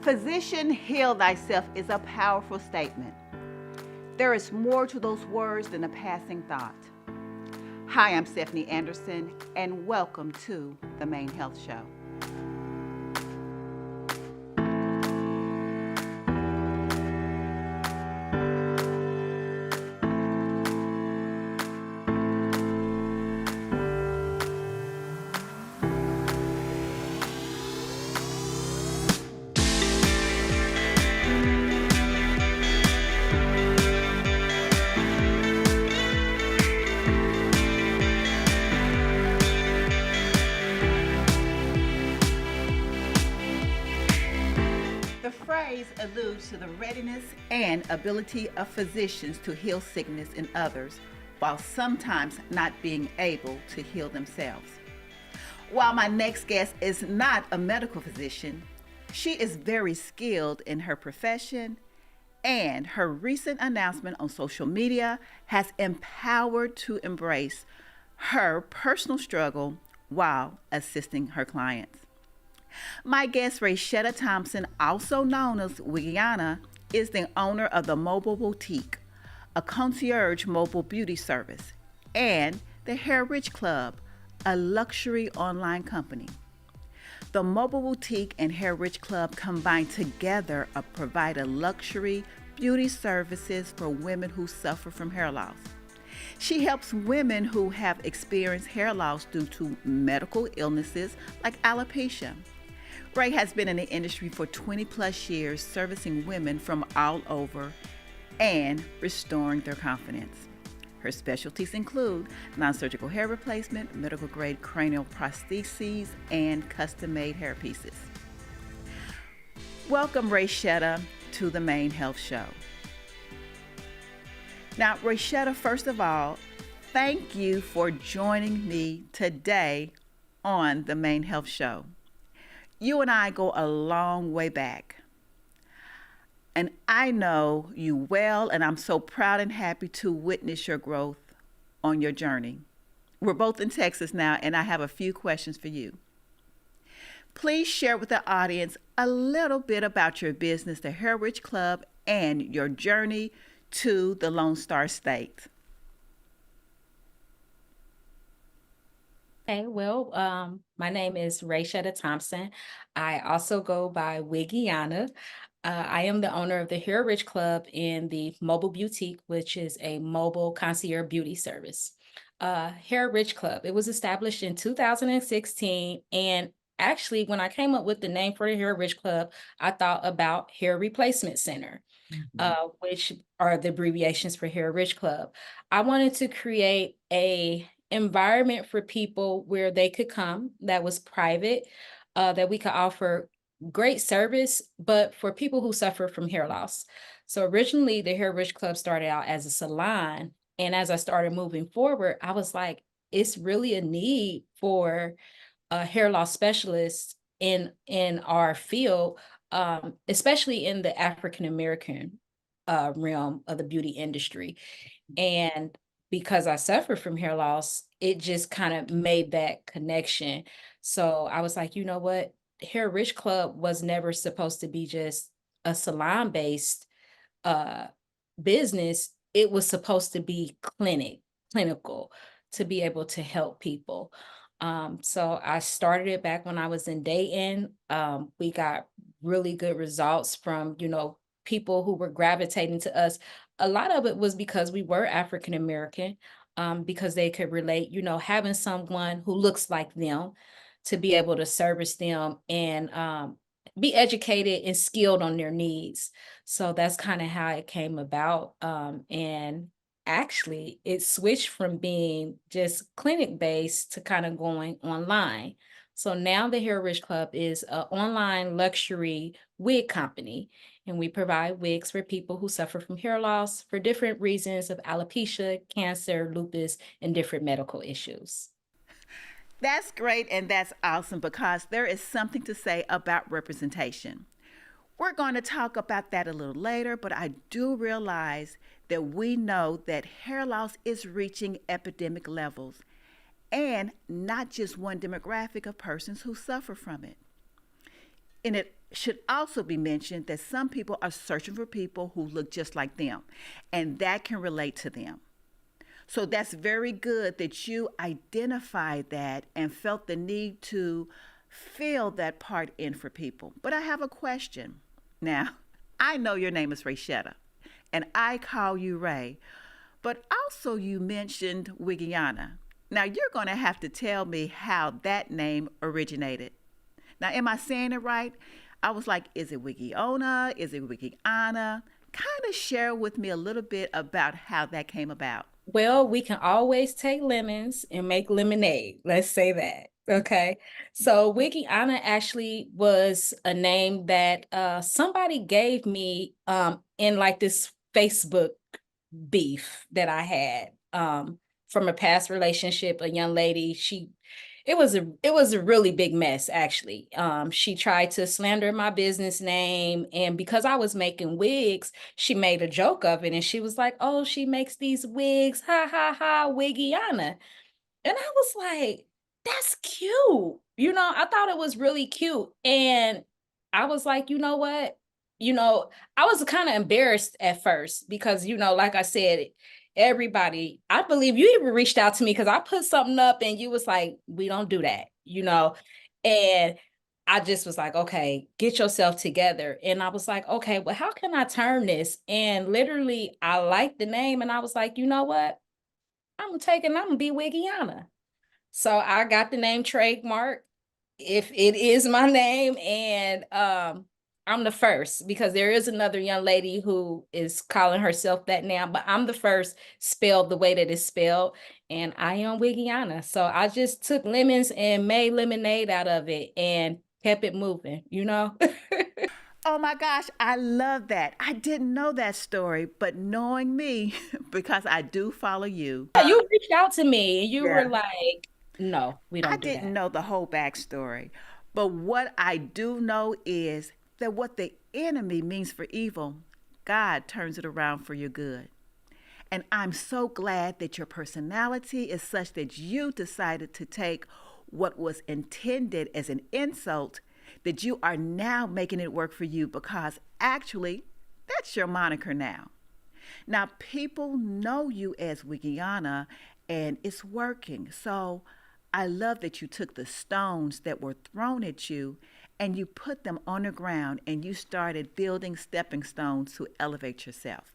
Physician, heal thyself is a powerful statement. There is more to those words than a passing thought. Hi, I'm Stephanie Anderson, and welcome to the Main Health Show. The phrase alludes to the readiness and ability of physicians to heal sickness in others, while sometimes not being able to heal themselves. While my next guest is not a medical physician, she is very skilled in her profession, and her recent announcement on social media has empowered to embrace her personal struggle while assisting her clients. My guest, Raeshetta Thompson, also known as Wigiana, is the owner of the Mobile Boutique, a concierge mobile beauty service, and the Hair Rich Club, a luxury online company. The Mobile Boutique and Hair Rich Club combine together to provide a luxury beauty services for women who suffer from hair loss. She helps women who have experienced hair loss due to medical illnesses like alopecia. Ray has been in the industry for 20 plus years, servicing women from all over and restoring their confidence. Her specialties include non-surgical hair replacement, medical grade cranial prostheses, and custom-made hair pieces. Welcome, Raeshetta, to the Main Health Show. Now, Raeshetta, first of all, thank you for joining me today on the Main Health Show. You and I go a long way back, and I know you well, and I'm so proud and happy to witness your growth on your journey. We're both in Texas now, and I have a few questions for you. Please share with the audience a little bit about your business, the Hair Rich Club, and your journey to the Lone Star State. Okay, well, my name is Raeshetta Thompson. I also go by Wigiana. I am the owner of the Hair Rich Club and the Mobile Boutique, which is a mobile concierge beauty service. Hair Rich Club, it was established in 2016, and actually, when I came up with the name for the Hair Rich Club, I thought about Hair Replacement Center, which are the abbreviations for Hair Rich Club. I wanted to create a environment for people where they could come that was private, that we could offer great service, but for people who suffer from hair loss. So originally the Hair Rich Club started out as a salon. And as I started moving forward, I was like, it's really a need for a hair loss specialist in our field, especially in the African American realm of the beauty industry. And because I suffer from hair loss, it just kind of made that connection. So I was like, you know what? Hair Rich Club was never supposed to be just a salon-based uh, business. It was supposed to be clinical, to be able to help people. So I started it back when I was in Dayton. We got really good results from, people who were gravitating to us. A lot of it was because we were African American, because they could relate, having someone who looks like them to be able to service them and be educated and skilled on their needs. So that's kind of how it came about. And actually, it switched from being just clinic based to kind of going online. So now the Hair Rich Club is an online luxury wig company, and we provide wigs for people who suffer from hair loss for different reasons of alopecia, cancer, lupus, and different medical issues. That's great, and that's awesome because there is something to say about representation. We're going to talk about that a little later, but I do realize that we know that hair loss is reaching epidemic levels, and not just one demographic of persons who suffer from it. And it Should also be mentioned that some people are searching for people who look just like them, and that can relate to them. So that's very good that you identified that and felt the need to fill that part in for people. But I have a question. Now, I know your name is Raeshetta, and I call you Ray, but also you mentioned Wigiana. Now, you're going to have to tell me how that name originated. Now, am I saying it right? I was like, is it Wigiona? Is it Wigiana? Kind of share with me a little bit about how that came about. Well, we can always take lemons and make lemonade. Let's say that. Okay. So Wiki Anna actually was a name that somebody gave me in like this Facebook beef that I had from a past relationship. A young lady, it was a really big mess actually. She tried to slander my business name, and because I was making wigs, she made a joke of it, and she was like, "Oh, she makes these wigs, ha ha ha, Wigiana." And I was like, that's cute. I thought it was really cute. And I was like, you know what? I was kind of embarrassed at first because, like I said, everybody, I believe you even reached out to me because I put something up and you was like, we don't do that. And I just was like, okay, get yourself together. And I was like, okay, well, how can I turn this? And literally, I liked the name and I was like, you know what? I'm gonna be Wigiana. So I got the name trademark. If it is my name, and I'm the first because there is another young lady who is calling herself that now, but I'm the first spelled the way that it's spelled, and I am Wigiana. So I just took lemons and made lemonade out of it and kept it moving. Oh my gosh, I love that. I didn't know that story, but knowing me, because I do follow you, You reached out to me and you were yeah, like, no, we I don't do didn't that. know the whole backstory. But what I do know is that what the enemy means for evil, God turns it around for your good. And I'm so glad that your personality is such that you decided to take what was intended as an insult, that you are now making it work for you because actually, that's your moniker now. Now, people know you as Wigiana and it's working. So I love that you took the stones that were thrown at you and you put them on the ground and you started building stepping stones to elevate yourself.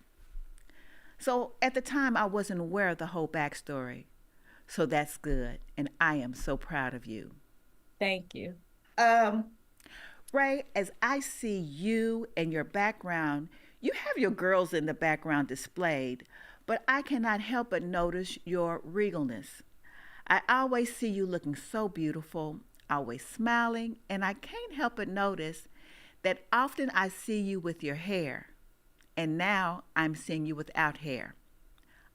So at the time, I wasn't aware of the whole backstory. So that's good. And I am so proud of you. Thank you. Um, Ray, as I see you and your background, you have your girls in the background displayed, but I cannot help but notice your regalness. I always see you looking so beautiful, always smiling, and I can't help but notice that often I see you with your hair, and now I'm seeing you without hair.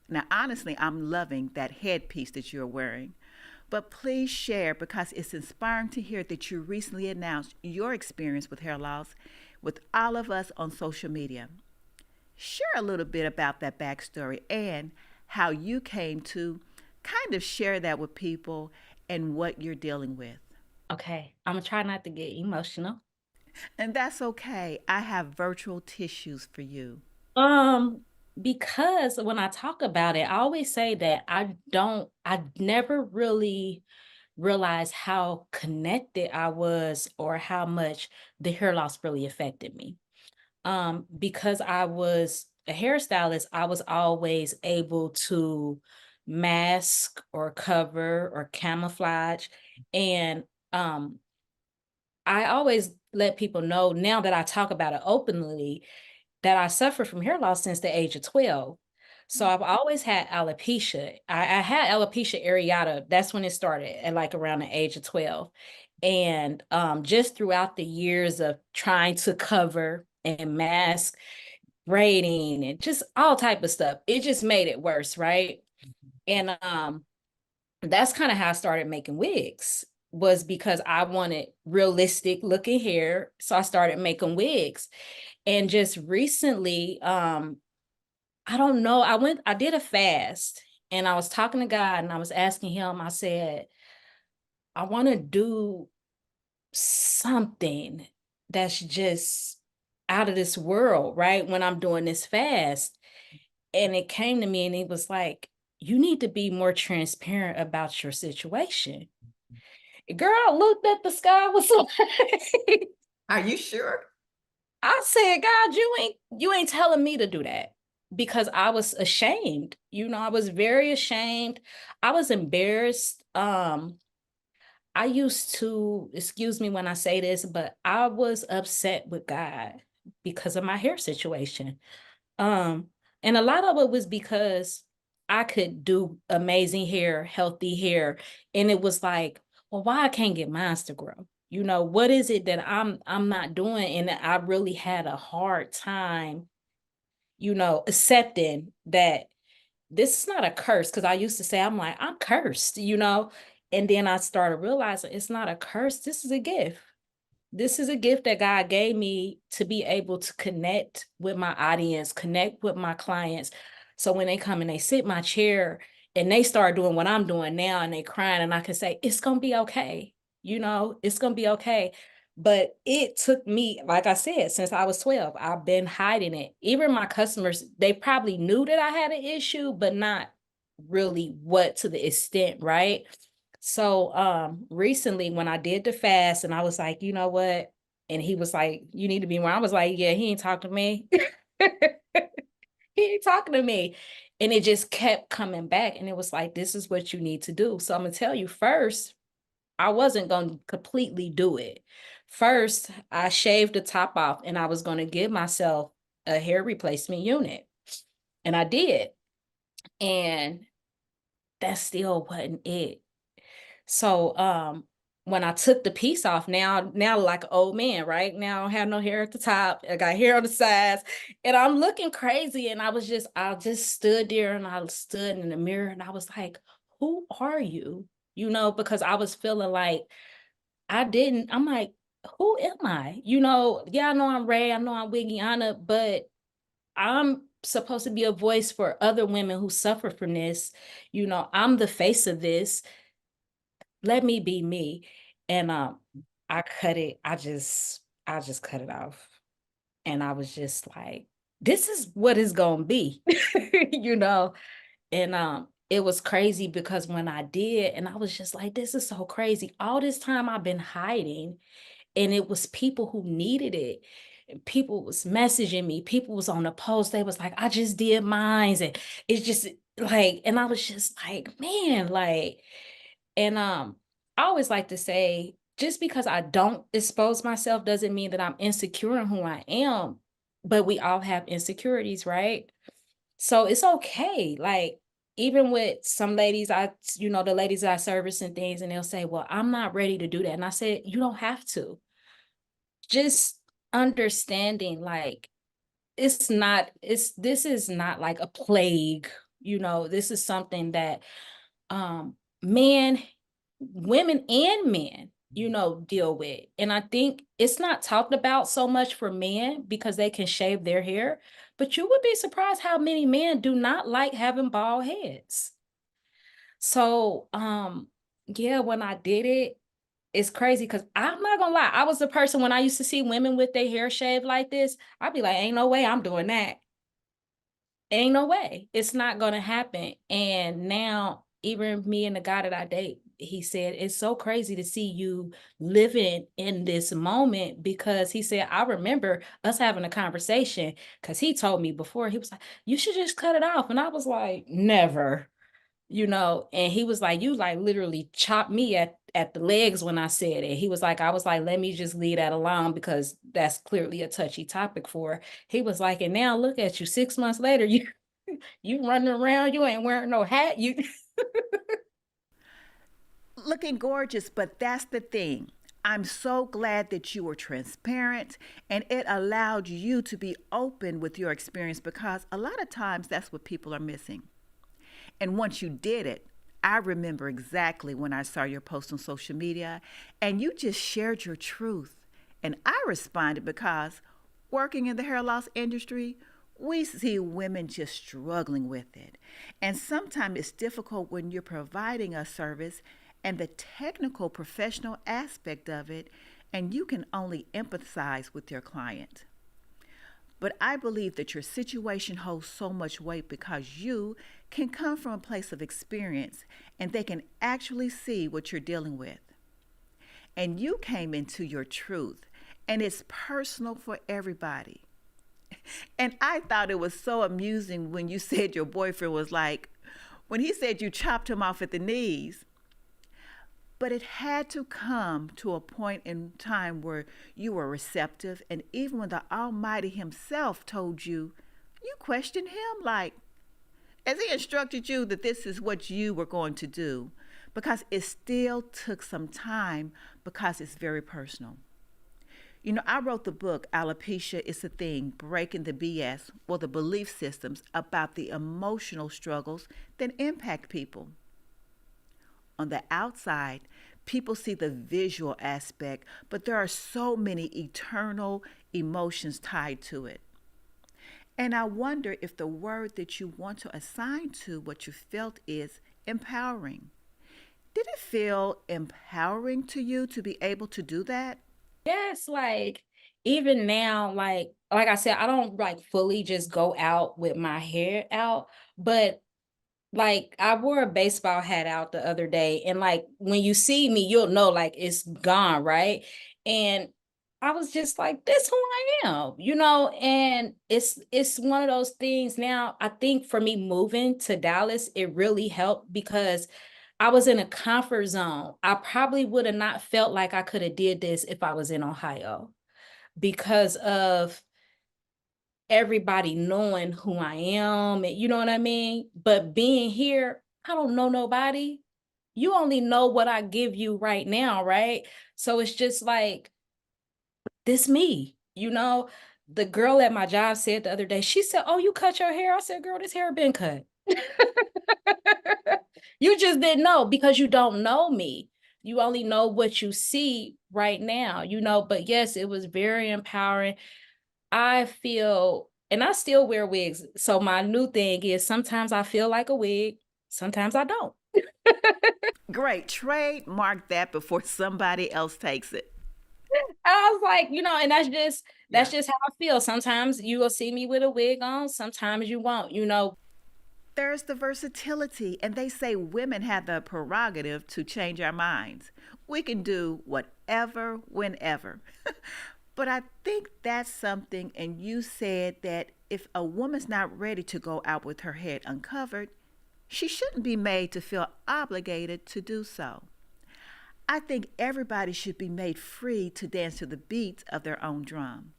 Now, honestly, I'm loving that headpiece that you're wearing. But please share because it's inspiring to hear that you recently announced your experience with hair loss with all of us on social media. Share a little bit about that backstory and how you came to kind of share that with people and what you're dealing with. Okay, I'm gonna try not to get emotional. And that's okay. I have virtual tissues for you. Um, because when I talk about it, I always say that I never really realized how connected I was or how much the hair loss really affected me. Because I was a hairstylist, I was always able to mask or cover or camouflage. And I always let people know now that I talk about it openly that I suffered from hair loss since the age of 12. So I've always had alopecia. I had alopecia areata. That's when it started at like around the age of 12. And just throughout the years of trying to cover and mask, braiding, and just all type of stuff, it just made it worse, right? And that's kind of how I started making wigs was because I wanted realistic looking hair. So I started making wigs. And just recently, I don't know, I did a fast and I was talking to God and I was asking him, I said, I want to do something that's just out of this world, right? When I'm doing this fast. And it came to me and it was like, you need to be more transparent about your situation. Girl looked at the sky was like, Are you sure? I said, God, you ain't telling me to do that because I was ashamed. I was very ashamed. I was embarrassed. I used to, excuse me when I say this, but I was upset with God because of my hair situation. Um, and a lot of it was because I could do amazing hair, healthy hair, and it was like, well, why I can't get mine to grow? What is it that I'm not doing? And I really had a hard time, accepting that this is not a curse. Cause I used to say, I'm like, I'm cursed. And then I started realizing it's not a curse. This is a gift. This is a gift that God gave me to be able to connect with my audience, connect with my clients. So when they come and they sit in my chair and they start doing what I'm doing now and they crying and I can say, it's going to be okay. It's going to be okay. But it took me, like I said, since I was 12, I've been hiding it. Even my customers, they probably knew that I had an issue, but not really what to the extent, right? So recently when I did the fast and I was like, you know what? And he was like, you need to be more. I was like, yeah, he ain't talking to me. He ain't talking to me. And it just kept coming back. And it was like, this is what you need to do. So I'm gonna tell you first, I wasn't gonna completely do it. First, I shaved the top off and I was gonna give myself a hair replacement unit. And I did. And that still wasn't it. So when I took the piece off, now like an old man, right? Now I don't have no hair at the top. I got hair on the sides, and I'm looking crazy. And I just stood there and I stood in the mirror and I was like, who are you? Because I was feeling like I'm like, who am I? Yeah, I know I'm Ray, I know I'm Wigiana, but I'm supposed to be a voice for other women who suffer from this. I'm the face of this, let me be me. And I cut it, I just cut it off. And I was just like, this is what it's gonna be, you know. And it was crazy because when I did, and I was just like, this is so crazy. All this time I've been hiding, and it was people who needed it. And people was messaging me, people was on the post, they was like, I just did mines. And it's just like, and I was just like, man, like, and I always like to say, just because I don't expose myself doesn't mean that I'm insecure in who I am, but we all have insecurities, right? So it's okay. Like, even with some ladies, the ladies I service and things, and they'll say, well, I'm not ready to do that. And I said, you don't have to. Just understanding, like, this is not like a plague, this is something that men, women and men, deal with. And I think it's not talked about so much for men because they can shave their hair, but you would be surprised how many men do not like having bald heads. So, yeah, when I did it, it's crazy because I'm not gonna lie. I was the person when I used to see women with their hair shaved like this, I'd be like, ain't no way I'm doing that. Ain't no way. It's not gonna happen. And now, even me and the guy that I date, he said, it's so crazy to see you living in this moment because he said, I remember us having a conversation because he told me before, he was like, you should just cut it off. And I was like, never. And he was like, you like literally chopped me at the legs when I said it. He was like, I was like, let me just leave that alone because that's clearly a touchy topic for her. He was like, and now look at you 6 months later, you running around, you ain't wearing no hat. You Looking gorgeous, but that's the thing. I'm so glad that you were transparent and it allowed you to be open with your experience because a lot of times that's what people are missing. And once you did it, I remember exactly when I saw your post on social media and you just shared your truth. And I responded because working in the hair loss industry, we see women just struggling with it. And sometimes it's difficult when you're providing a service and the technical professional aspect of it and you can only empathize with your client. But I believe that your situation holds so much weight because you can come from a place of experience and they can actually see what you're dealing with. And you came into your truth, and it's personal for everybody. And I thought it was so amusing when you said your boyfriend was like, when he said you chopped him off at the knees. But it had to come to a point in time where you were receptive, and even when the Almighty Himself told you, you questioned Him, like, as He instructed you that this is what you were going to do, because it still took some time because it's very personal. You know, I wrote the book, Alopecia is a Thing, Breaking the BS, or the belief systems about the emotional struggles that impact people. On the outside, people see the visual aspect, but there are so many eternal emotions tied to it. And I wonder if the word that you want to assign to what you felt is empowering. Did it feel empowering to you to be able to do that? Yes, like even now, like I said, I don't like fully just go out with my hair out, but like I wore a baseball hat out the other day, and like when you see me, you'll know like it's gone, right? And I was just like, this who I am, and it's one of those things now. I think for me moving to Dallas, it really helped because I was in a comfort zone. I probably would have not felt like I could have did this if I was in Ohio because of everybody knowing who I am, and you know what I mean? But being here, I don't know nobody. You only know what I give you right now, right? So it's just like this me. The girl at my job said the other day, she said, "Oh, you cut your hair?" I said, "Girl, this hair been cut." You just didn't know because you don't know me. You only know what you see right now. But yes, it was very empowering. I feel, and I still wear wigs. So my new thing is sometimes I feel like a wig, sometimes I don't. Great. Trademark that before somebody else takes it. I was like, and that's just Yeah. how I feel. Sometimes you will see me with a wig on, sometimes you won't. There's the versatility, and they say women have the prerogative to change our minds. We can do whatever, whenever. But I think that's something, and you said that if a woman's not ready to go out with her head uncovered, she shouldn't be made to feel obligated to do so. I think everybody should be made free to dance to the beats of their own drum.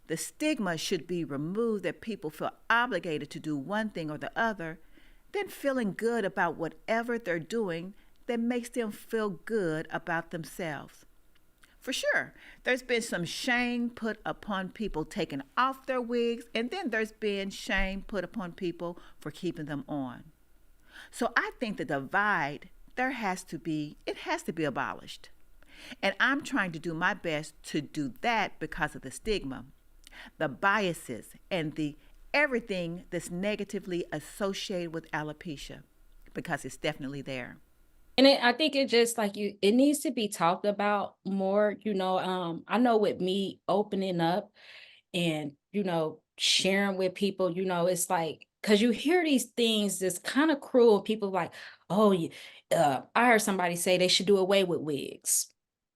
The stigma should be removed that people feel obligated to do one thing or the other, then feeling good about whatever they're doing that makes them feel good about themselves. For sure, there's been some shame put upon people taking off their wigs, and then there's been shame put upon people for keeping them on. So I think the divide it has to be abolished. And I'm trying to do my best to do that because of the stigma, the biases, and the everything that's negatively associated with alopecia, because it's definitely there. And I think it just like it needs to be talked about more. I know with me opening up and sharing with people, it's like because you hear these things that's kind of cruel. People like, oh, I heard somebody say they should do away with wigs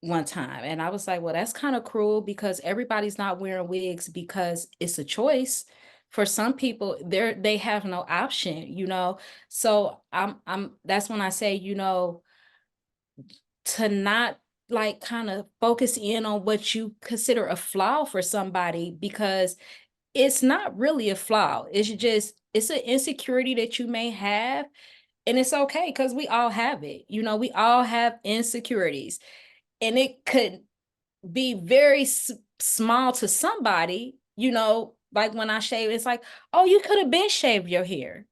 one time, and I was like, well, that's kind of cruel because everybody's not wearing wigs because it's a choice. For some people, they have no option. So I'm that's when I say, to not like kind of focus in on what you consider a flaw for somebody because it's not really a flaw. It's an insecurity that you may have, and it's okay because we all have it. We all have insecurities, and it could be very small to somebody. Like when I shave, it's like, oh, you could have been shaved your hair.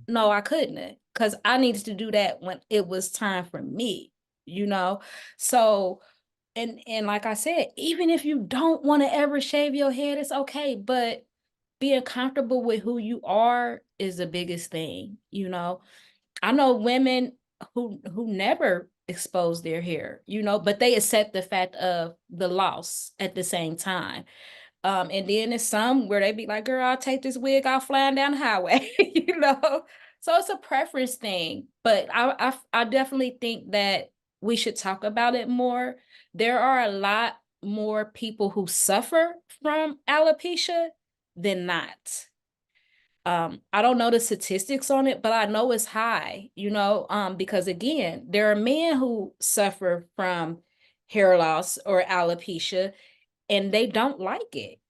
No, I couldn't, because I needed to do that when it was time for me, you know? So, and like I said, even if you don't want to ever shave your head, it's okay. But being comfortable with who you are is the biggest thing. I know women who never expose their hair, but they accept the fact of the loss at the same time. And then there's some where they be like, girl, I'll take this wig off flying down the highway, you know? So it's a preference thing. But I definitely think that we should talk about it more. There are a lot more people who suffer from alopecia than not. I don't know the statistics on it, but I know it's high, because again, there are men who suffer from hair loss or alopecia and they don't like it,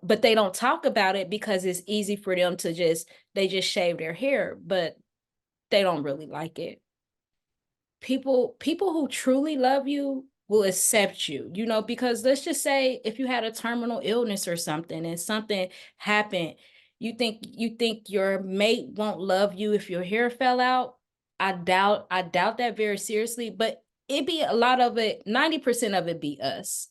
but they don't talk about it because it's easy for them to they just shave their hair, but they don't really like it. People who truly love you will accept you, because let's just say if you had a terminal illness or something and something happened, you think your mate won't love you if your hair fell out. I doubt that very seriously, but it be a lot of it, 90% of it be us,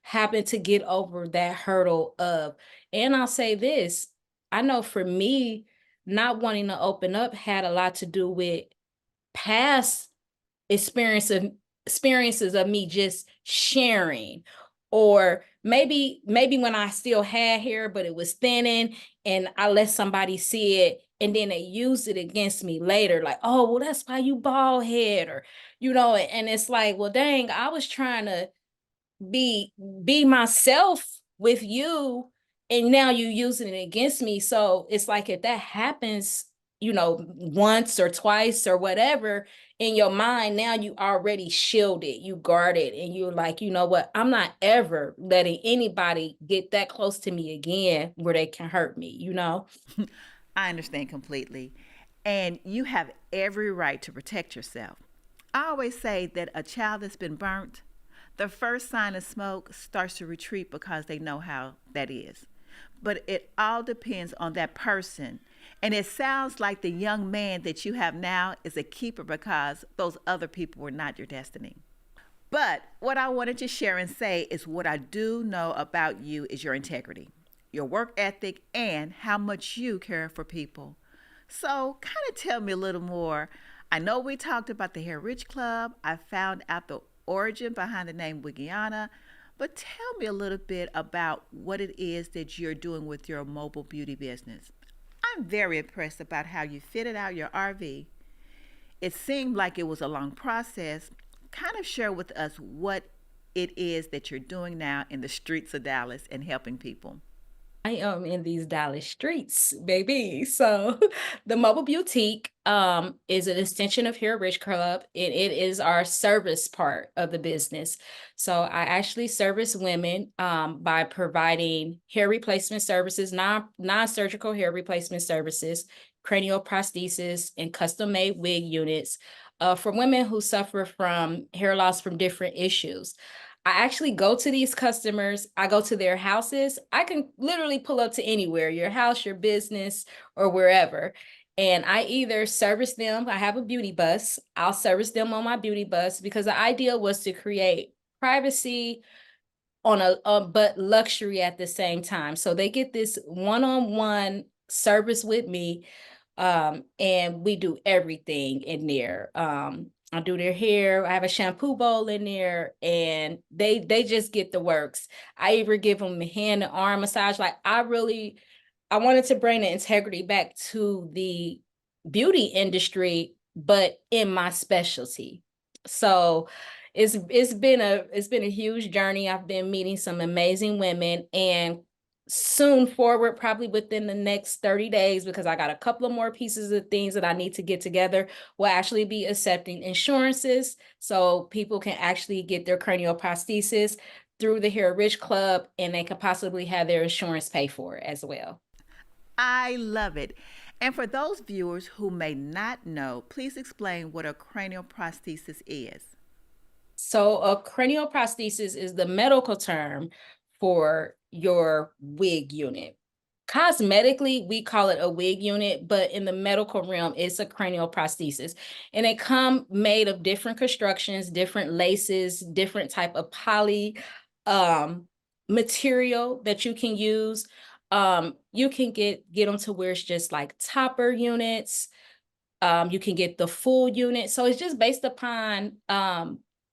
happen to get over that hurdle of. And I'll say this, I know for me, not wanting to open up had a lot to do with past experience of experiences of me just sharing, or maybe when I still had hair but it was thinning and I let somebody see it and then they used it against me later, like, oh well, that's why you bald head, or and it's like, well dang, I was trying to be myself with you and now you using it against me. So it's like if that happens, once or twice or whatever in your mind, now you already shielded, you guarded, and you're like, you know what, I'm not ever letting anybody get that close to me again where they can hurt me. I understand completely. And you have every right to protect yourself. I always say that a child that's been burnt, the first sign of smoke starts to retreat because they know how that is. But it all depends on that person. And it sounds like the young man that you have now is a keeper because those other people were not your destiny. But what I wanted to share and say is what I do know about you is your integrity, your work ethic, and how much you care for people. So, kind of tell me a little more. I know we talked about the Hair Rich Club. I found out the origin behind the name Wigiana, but tell me a little bit about what it is that you're doing with your mobile beauty business. I'm very impressed about how you fitted out your RV. It seemed like it was a long process. Kind of share with us what it is that you're doing now in the streets of Dallas and helping people. I am in these Dallas streets, baby. So the mobile boutique is an extension of Hair Rich Club, and it is our service part of the business. So I actually service women by providing hair replacement services, non-surgical hair replacement services, cranial prosthesis, and custom made wig units for women who suffer from hair loss from different issues. I actually go to these customers, I go to their houses. I can literally pull up to anywhere, your house, your business, or wherever. And I either service them, I have a beauty bus, I'll service them on my beauty bus because the idea was to create privacy on but luxury at the same time. So they get this one-on-one service with me, and we do everything in there. I do their hair. I have a shampoo bowl in there, and they just get the works. I even give them a hand and arm massage. Like I wanted to bring the integrity back to the beauty industry, but in my specialty. So it's been a huge journey. I've been meeting some amazing women, and soon forward, probably within the next 30 days, because I got a couple of more pieces of things that I need to get together, will actually be accepting insurances so people can actually get their cranial prosthesis through the Hair Rich Club, and they could possibly have their insurance pay for it as well. I love it. And for those viewers who may not know, please explain what a cranial prosthesis is. So a cranial prosthesis is the medical term for your wig unit. Cosmetically, we call it a wig unit, but in the medical realm, it's a cranial prosthesis. And it come made of different constructions, different laces, different type of poly um, material that you can use. You can get them to where it's just like topper units, You can get the full unit. So it's just based upon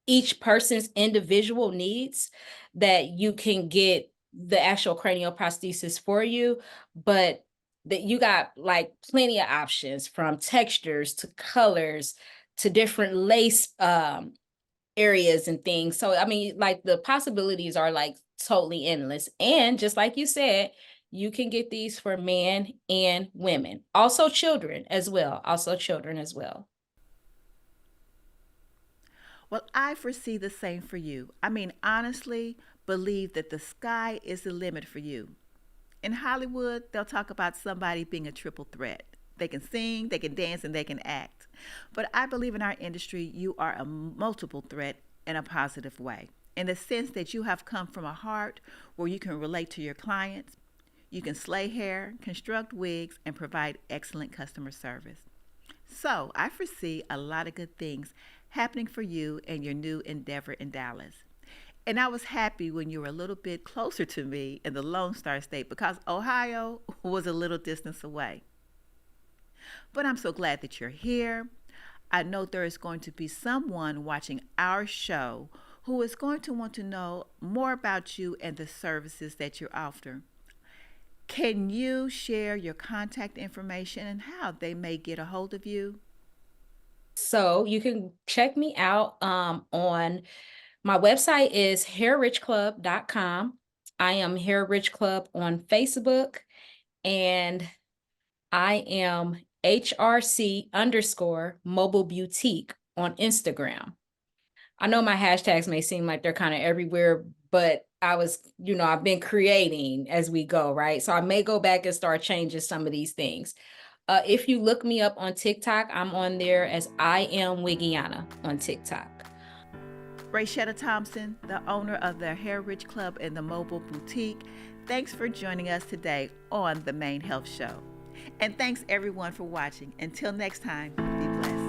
each person's individual needs that you can get the actual cranioprosthesis for you. But that you got like plenty of options, from textures to colors to different lace areas and things. So I mean, like, the possibilities are like totally endless. And just like you said, you can get these for men and women, also children as well. Also children as well. Well, I foresee the same for you. I mean, honestly, believe that the sky is the limit for you. In Hollywood, they'll talk about somebody being a triple threat. They can sing, they can dance, and they can act. But I believe in our industry, you are a multiple threat in a positive way, in the sense that you have come from a heart where you can relate to your clients, you can slay hair, construct wigs, and provide excellent customer service. So I foresee a lot of good things happening for you and your new endeavor in Dallas. And I was happy when you were a little bit closer to me in the Lone Star State, because Ohio was a little distance away. But I'm so glad that you're here. I know there is going to be someone watching our show who is going to want to know more about you and the services that you offer. Can you share your contact information and how they may get a hold of you? So you can check me out on my website is hairrichclub.com. I am Hair Rich Club on Facebook, and I am HRC underscore mobile boutique on Instagram. I know my hashtags may seem like they're kind of everywhere, but I've been creating as we go, right? So I may go back and start changing some of these things. If you look me up on TikTok, I'm on there as I am Wigiana on TikTok. Raeshetta Thompson, the owner of the Hair Rich Club and the Mobile Boutique, thanks for joining us today on the Main Health Show. And thanks everyone for watching. Until next time, be blessed.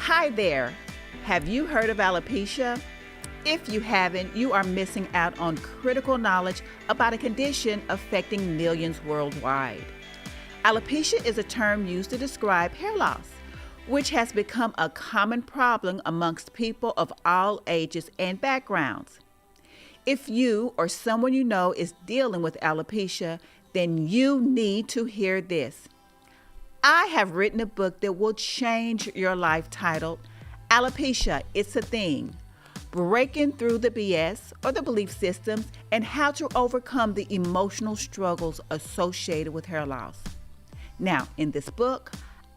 Hi there. Have you heard of alopecia? If you haven't, you are missing out on critical knowledge about a condition affecting millions worldwide. Alopecia is a term used to describe hair loss, which has become a common problem amongst people of all ages and backgrounds. If you or someone you know is dealing with alopecia, then you need to hear this. I have written a book that will change your life, titled Alopecia, It's a Thing: Breaking Through the BS or the Belief Systems and How to Overcome the Emotional Struggles Associated with Hair Loss. Now, in this book,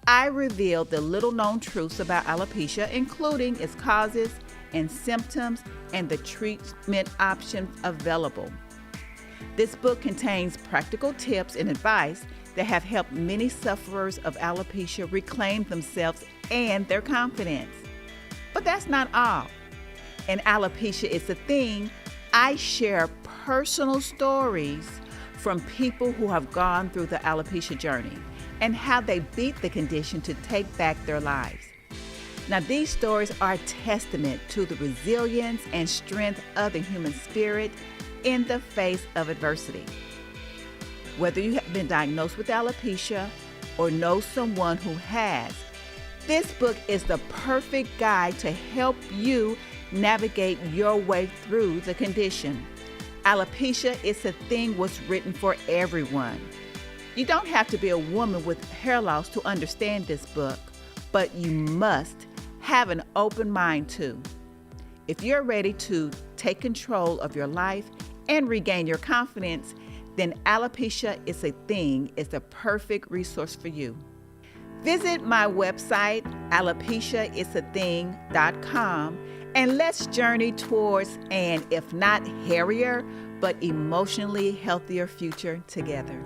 I reveal the little known truths about alopecia, including its causes and symptoms and the treatment options available. This book contains practical tips and advice that have helped many sufferers of alopecia reclaim themselves and their confidence. But that's not all. In Alopecia, It's a Thing, I share personal stories from people who have gone through the alopecia journey and how they beat the condition to take back their lives. Now, these stories are a testament to the resilience and strength of the human spirit in the face of adversity. Whether you have been diagnosed with alopecia or know someone who has, this book is the perfect guide to help you navigate your way through the condition. Alopecia, It's a Thing was written for everyone. You don't have to be a woman with hair loss to understand this book, but you must have an open mind too. If you're ready to take control of your life and regain your confidence, then Alopecia, It's a Thing is the perfect resource for you. Visit my website, alopeciaitsathing.com, and let's journey towards an, if not hairier, but emotionally healthier future together.